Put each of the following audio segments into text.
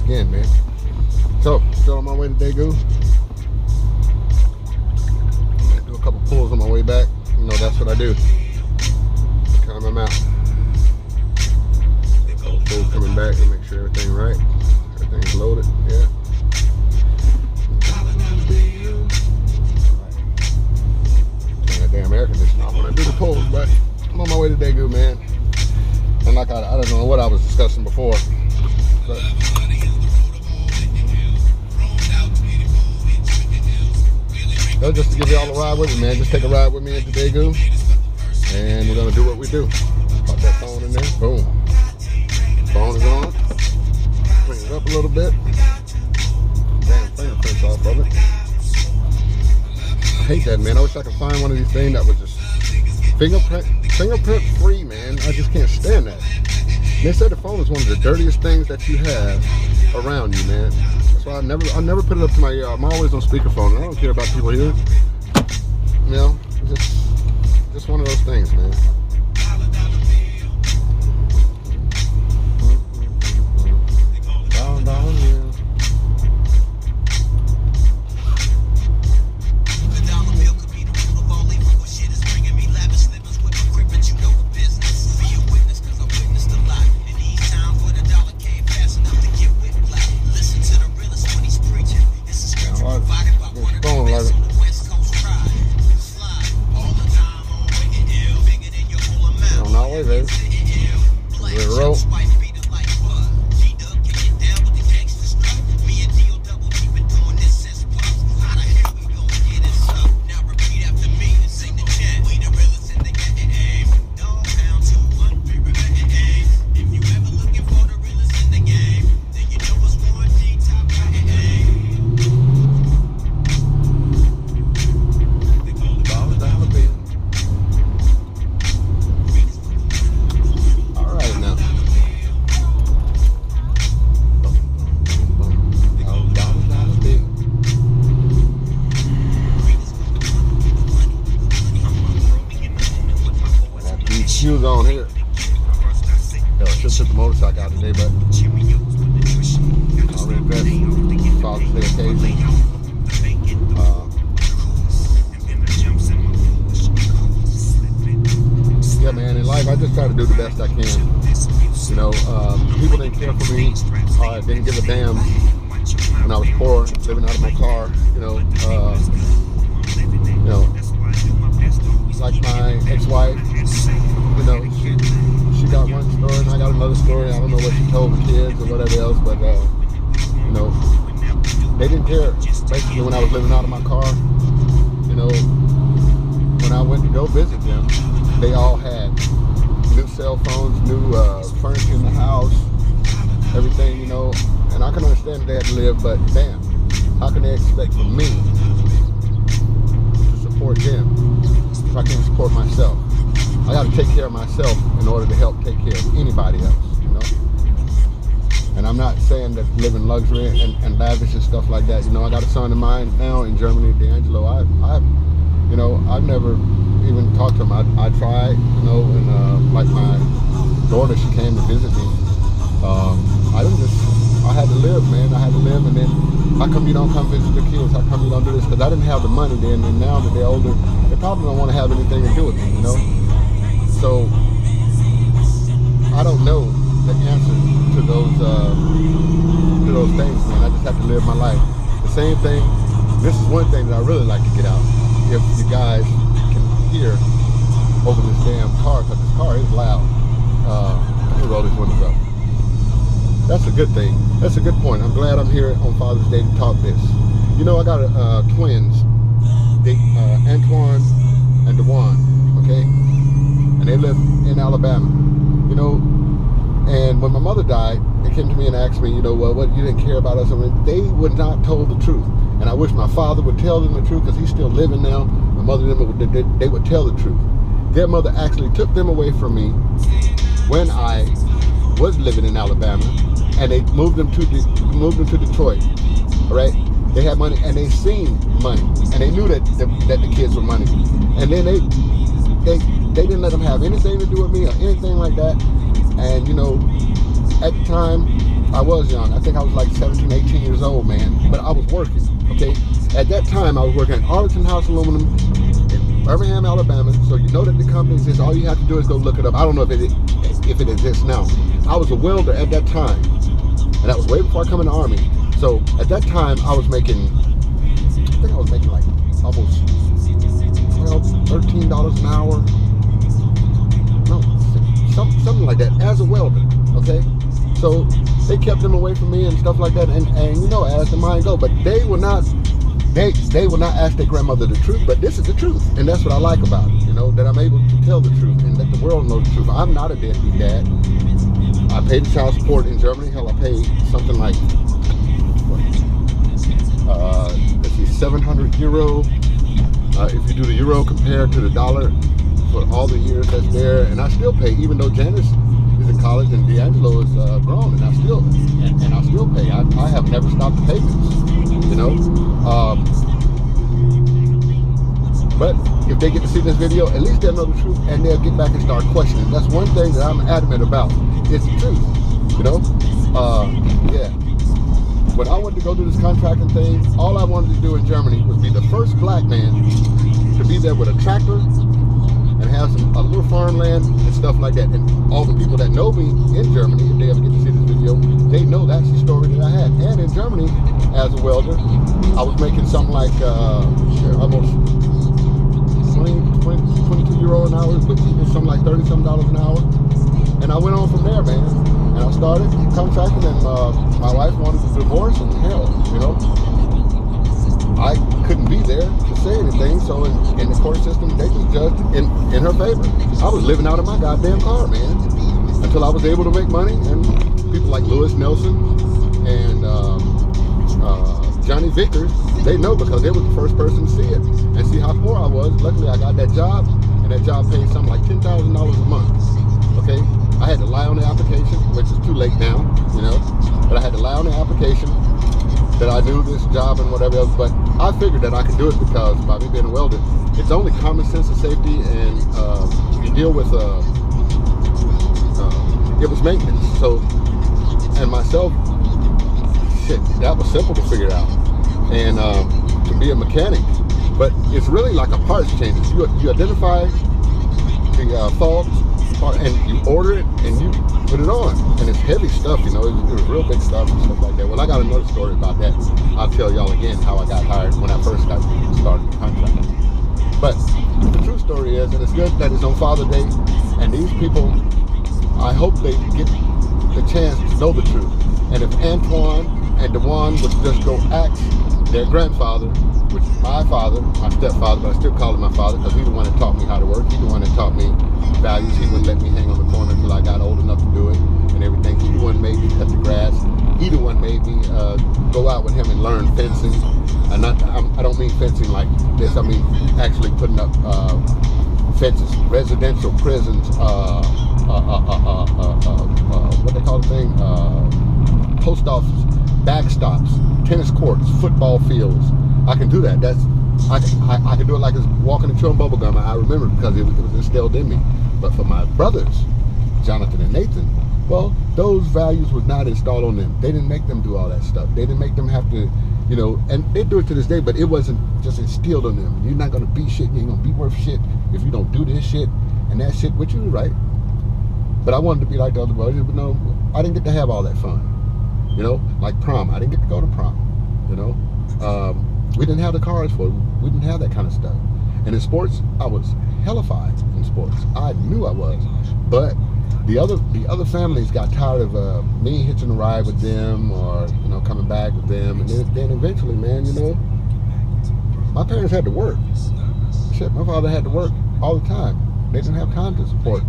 again, man. So, still on my way to Daegu. I'm gonna do a couple pulls on my way back. You know, that's what I do. Count them out. Couple pulls coming back to make sure everything's right. Everything's loaded. Yeah. Turn that damn air conditioner off when I do the pulls, but I'm on my way to Daegu, man. And like I don't know what I was discussing before, but just to give y'all a ride with me, man. Just take a ride with me into Daegu, and we're gonna do what we do. Pop that phone in there, boom. Phone is on. Clean it up a little bit. Damn fingerprints off of it. I hate that, man. I wish I could find one of these things that was just fingerprint free, man. I just can't stand that. And they said the phone is one of the dirtiest things that you have around you, man. That's why I never put it up to my ear. I'm always on speakerphone. I don't care about people here. You know, just one of those things, man. Down here. Shoes on here. Hell, I should took the motorcycle out today, but already dressed. Father's Day occasion. Yeah, man. In life, I just try to do the best I can. You know, people didn't care for me. I didn't give a damn when I was poor, living out of my car. You know, like my ex-wife. You know, she got one story and I got another story. I don't know what she told the kids or whatever else, but you know, they didn't care. Basically, when I was living out of my car, you know, when I went to go visit them, they all had new cell phones, new furniture in the house, everything, you know. And I can understand that they had to live, but damn, how can they expect from me to support them if I can't support myself? I got to take care of myself in order to help take care of anybody else, you know. And I'm not saying that living luxury and lavish and stuff like that. You know, I got a son of mine now in Germany, D'Angelo. You know, I've never even talked to him. I tried, you know, and like my daughter, she came to visit me. I had to live, man. I had to live, and then how come you don't come visit the kids? How come you don't do this? Because I didn't have the money then, and now that they're older, they probably don't want to have anything to do with me, you know. So I don't know the answer to those things, man. I just have to live my life. The same thing. This is one thing that I really like to get out. If you guys can hear over this damn car, because this car is loud. Let me roll these windows up. That's a good thing. That's a good point. I'm glad I'm here on Father's Day to talk this. You know, I got twins, Antoine and Dewan, okay? And they live in Alabama, you know. And when my mother died, they came to me and asked me, you know, well, what, you didn't care about us? I mean, they would not tell the truth. And I wish my father would tell them the truth, because he's still living now. My mother and them, they would tell the truth. Their mother actually took them away from me when I was living in Alabama, and they moved them to Detroit. All right, they had money, and they seen money, and they knew that the kids were money, and then they didn't let them have anything to do with me or anything like that. And you know, at the time, I was young. I think I was like 17, 18 years old, man. But I was working, okay? At that time, I was working at Arlington House Aluminum in Birmingham, Alabama. So you know that the company exists. All you have to do is go look it up. I don't know if it exists now. I was a welder at that time. And that was way before I come in the Army. So at that time, I was making, I think I was making like almost $13 an hour. No, something like that as a welder, okay? So they kept them away from me and stuff like that, and you know, as the mind go, but they will not ask their grandmother the truth, but this is the truth, and that's what I like about it, you know, that I'm able to tell the truth and let the world know the truth. I'm not a deadbeat dad. I paid the child support in Germany. Hell, I paid something like, let's see, 700 euro. If you do the euro compared to the dollar for all the years that's there, and I still pay, even though Janice is in college and D'Angelo is grown, and I still pay. I have never stopped the payments, you know. But if they get to see this video, at least they'll know the truth, and they'll get back and start questioning. That's one thing that I'm adamant about. It's the truth, you know. Yeah. When I wanted to go do this contracting thing, all I wanted to do in Germany was be the first black man to be there with a tractor and have a little farmland and stuff like that. And all the people that know me in Germany, if they ever get to see this video, they know that's the story that I had. And in Germany, as a welder, I was making something like almost 22 euro an hour, which equals something like $30-something an hour. And I went on from there, man. And I started contracting, and my wife wanted to divorce, and hell, you know, I couldn't be there to say anything. So in the court system, they just judged in her favor. I was living out of my goddamn car, man, until I was able to make money. And people like Lewis Nelson and Johnny Vickers, they know, because they were the first person to see it and see how poor I was. Luckily, I got that job, and that job paid something like $10,000 a month. Okay. I had to lie on the application, which is too late now, you know, but I had to lie on the application that I knew this job and whatever else, but I figured that I could do it because by me being a welder, it's only common sense and safety, and you deal with, it was maintenance, so, and myself, shit, that was simple to figure out, and to be a mechanic, but it's really like a parts change. You identify the faults, and you order it and you put it on, and it's heavy stuff, you know. It was real big stuff and stuff like that. Well, I got another story about that. I'll tell y'all again how I got hired when I first got started the contract. But the true story is, and it's good that it's on Father's Day, and these people, I hope they get the chance to know the truth. And if Antoine and Dewan would just go ask their grandfather, which is my father, my stepfather, but I still call him my father because he's the one that taught me how to work. He's the one that taught me values. He wouldn't let me hang on the corner until I got old enough to do it and everything. He the one made me cut the grass. He the one made me go out with him and learn fencing. And I don't mean fencing like this. I mean actually putting up fences, residential prisons, what they call the thing, post office, backstops, tennis courts, football fields. I can do that. I can do it like it's walking and chewing bubble gum. I remember because it was instilled in me. But for my brothers, Jonathan and Nathan, well, those values was not installed on them. They didn't make them do all that stuff. They didn't make them have to, you know, and they do it to this day, but it wasn't just instilled on them. You're not going to be shit. You ain't going to be worth shit if you don't do this shit and that shit, which you right. But I wanted to be like the other boys, but no, I didn't get to have all that fun. You know, like prom. I didn't get to go to prom, you know. We didn't have the cars for it. We didn't have that kind of stuff. And in sports, I was hellified in sports. I knew I was. But the other families got tired of me hitching a ride with them, or, you know, coming back with them. And then eventually, man, you know, my parents had to work. Shit, my father had to work all the time. They didn't have time to support,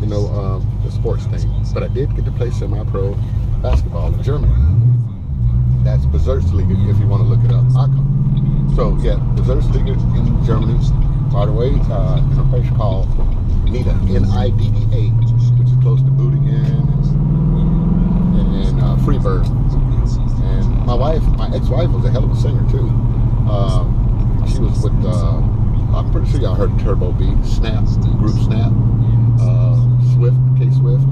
you know, the sports thing. But I did get to play semi-pro basketball in Germany. That's Bezirksliga, if you want to look it up. So yeah, Bezirksliga in Germany, by the way, in a place called Nida, N-I-D-D-A, which is close to Büdingen and Freiburg. And my wife, my ex-wife, was a hell of a singer too. She was with, I'm pretty sure y'all heard Turbo B, Snap, group Snap, Swift, K-Swift,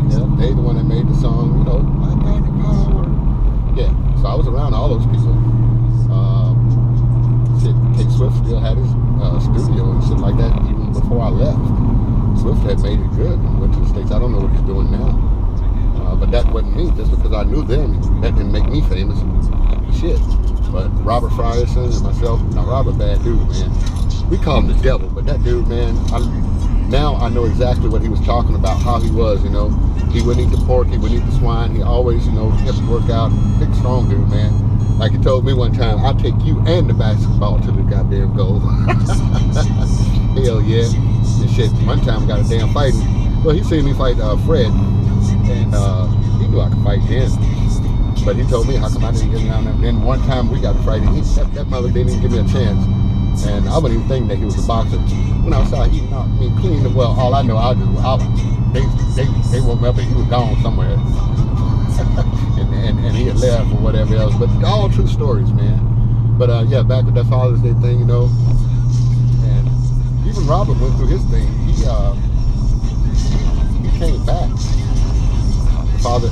yeah. They the one that made the song, you know, I got the power. Yeah, so I was around all those people. K Swift still had his studio and shit like that even before I left. Swift had made it good and went to the States. I don't know what he's doing now. But that wasn't me. Just because I knew them, that didn't make me famous. Shit. But Robert Frierson and myself, now Robert, bad dude, man. We call him the devil, but that dude, man, now I know exactly what he was talking about, how he was, you know. He wouldn't eat the pork, he wouldn't eat the swine. He always, you know, kept to work out. Big, strong dude, man. Like he told me one time, I'll take you and the basketball to the goddamn goal. Hell yeah. And shit, one time we got a damn fighting. Well, he seen me fight Fred, and he knew I could fight then. But he told me how come I didn't get around there. Then one time we got to fight, and that mother didn't even give me a chance. And I wasn't even thinking that he was a boxer. When I saw he knocked me clean, well, all I know, they woke me up and he was gone somewhere. and he had left or whatever else. But all true stories, man. But yeah, back with that Father's Day thing, you know. And even Robert went through his thing. He came back. Father,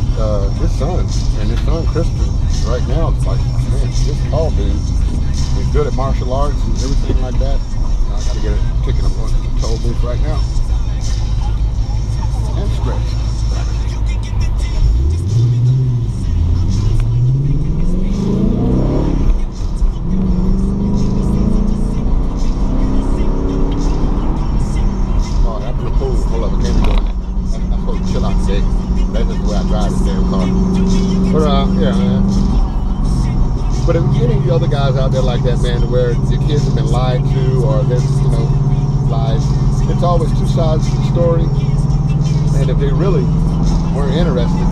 his son, and his son Christian, right now, it's like, man, this tall dude. He's good at martial arts and everything like that. I gotta get a ticket. I'm going to the toll booth right now. And stretch. Oh, after the pool. Hold up, I can't be doing that. I'm supposed to chill out today. That's just the way I drive this damn car. But yeah, man. But if any of the other guys out there like that, man, where your kids have been lied to or there's, you know, lies, it's always two sides to the story. And if they really were interested,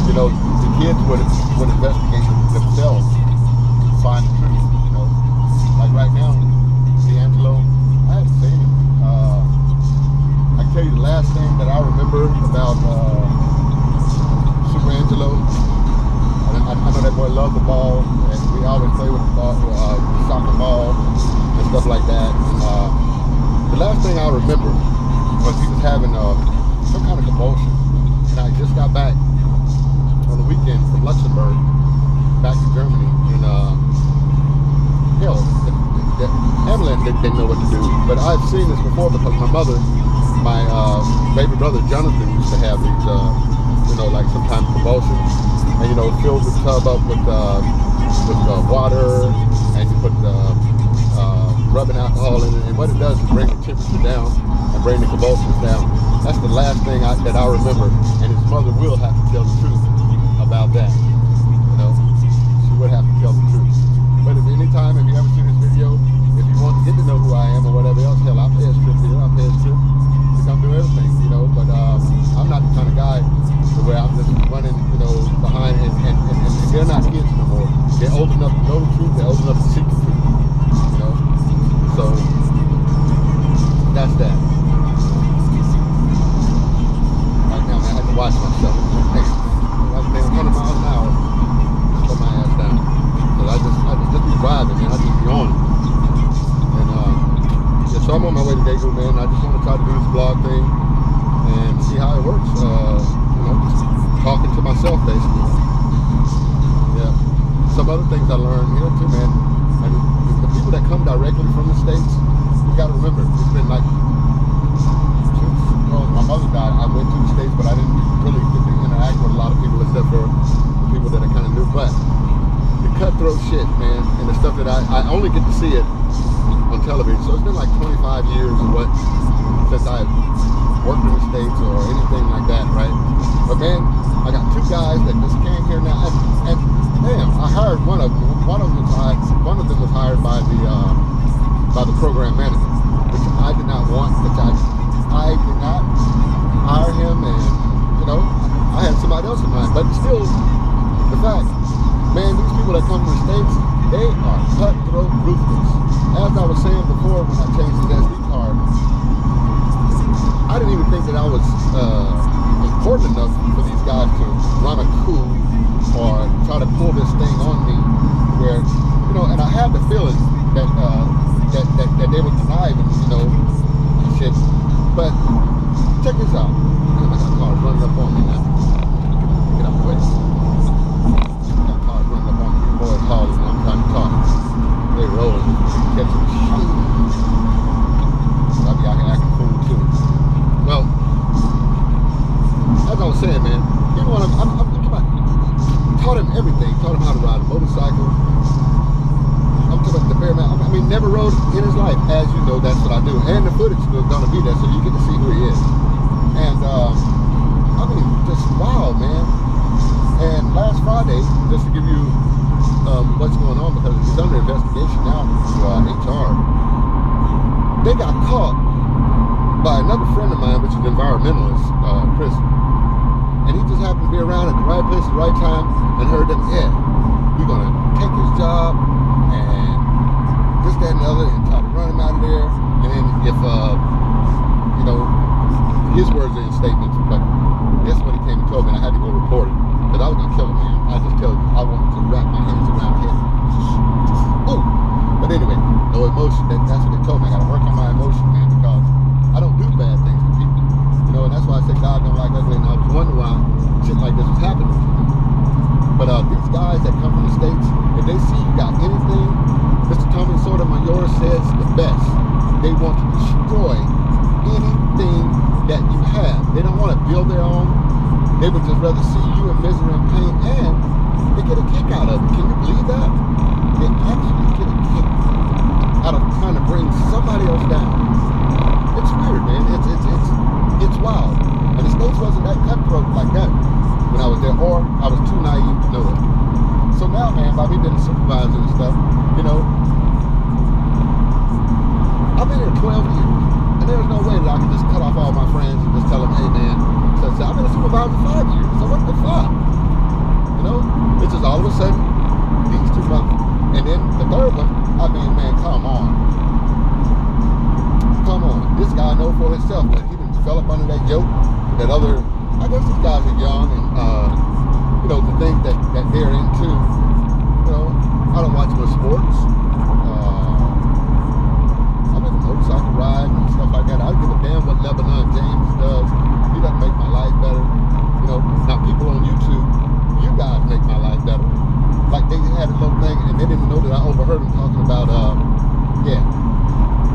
you know, the kids would investigate themselves to find the truth, you know. Like right now, D'Angelo, I haven't seen him. I can tell you the last thing that I remember about Super Angelo. I know that boy loved the ball, and we always play with the ball, soccer ball, and stuff like that. And, the last thing I remember was he was having some kind of convulsion, and I just got back on the weekend from Luxembourg, back to Germany, and hell, the ambulance didn't know what to do. But I've seen this before because my mother, my baby brother Jonathan used to have these, you know, like sometimes convulsions. And you know, fill the tub up with water, and you put rubbing alcohol in it. And what it does is bring the temperature down and bring the convulsions down. That's the last thing that I remember. And his mother will have to tell the truth about that. You know, she would have to tell the truth. But if anytime, if you ever see this video, if you want to get to know who I am or whatever else, hell, I'll pay a trip here. I'll pay a trip to come do everything. You know, but I'm not the kind of guy where I'm just running, you know, behind, and they're not kids no more. They're old enough to know the truth, they're old enough to seek the truth, you know? So, that's that. Right now, man, I have to watch myself. Hey, like 100 miles an hour, put my ass down. Because I just be driving, man, I just be on it. And, yeah, so I'm on my way to Daegu, man. I just want to try to do this vlog thing and see how it works. Just talking to myself, basically. Yeah. Some other things I learned here too, man. And the people that come directly from the States, you gotta remember, it's been like, since my mother died, I went to the States, but I didn't really get to interact with a lot of people except for the people that I kind of knew. But the cutthroat shit, man, and the stuff that I only get to see it on television. So it's been like 25 years or what since I've worked in the States or anything like that, right? But man, I got two guys that just came here now, and damn, I hired one of them. One of them was hired by the program manager, which I did not want. Which I did not hire him, and you know, I had somebody else in mind. But still, the fact, man, these people that come from the States, they are cutthroat, ruthless. As I was saying before, when I changed his SD card, I didn't even think that I was important enough for these guys to run a coup or try to pull this thing on me where, you know, and I had the feeling that that they were conniving, you know, and shit. But check this out. I got cars running up on me now. get out the way. Got cars running up on me, boys hauling, and I'm trying to talk. They rolling, catch them. I'll be out here acting fool too. Well, as I was saying, man, even when I'm taught him everything. Taught him how to ride a motorcycle. I'm talking about the bear man. I mean, never rode in his life. As you know, that's what I do. And the footage is going to be there, so you get to see who he is. And I mean, just wow, man. And last Friday, just to give you what's going on, because he's under investigation now through HR. They got caught by another friend of mine, which is an environmentalist, Chris. And he just happened to be around at the right place at the right time and heard them, yeah, we're going to take his job and this, that, and the other, and try to run him out of there. And then if, you know, his words are in statements, but guess what he came and told me, and I had to go report it. Because I was going to kill him, man. I just tell you, I wanted to wrap my hands around him. Ooh. But anyway, no emotion. That's what they told me. I got to work on my emotion, man, because I don't do bad things to people. You know, and that's why I say God don't like ugly, and I was wondering why shit like this was happening to me. But these guys that come from the States, if they see you got anything, Mr. Tommy Sotomayor says the best. They want to destroy anything that you have. They don't want to build their own. They would just rather see you in misery and pain, and they get a kick out of it. Can you believe that? They actually get a kick out of trying to bring somebody else down. It's weird, man. It's wild. And the States wasn't that cutthroat like that when I was there, or I was too naive to know it. So now, man, by me being supervisor and stuff, you know, I've been here 12 years, and there's no way that I can just cut off all my friends and just tell them, hey, man, so I've been a supervisor for 5 years, so what the fuck? You know, it's just all of a sudden, these 2 months, and then the third one, I mean, man, come on. Come on. This guy knows for himself, but he didn't fell up under that yoke, that other, I guess these guys are young, and, you know, the things that they're into, you know, I don't watch much sports. I'm in a motorcycle ride and stuff like that. I don't give a damn what Lebanon James does.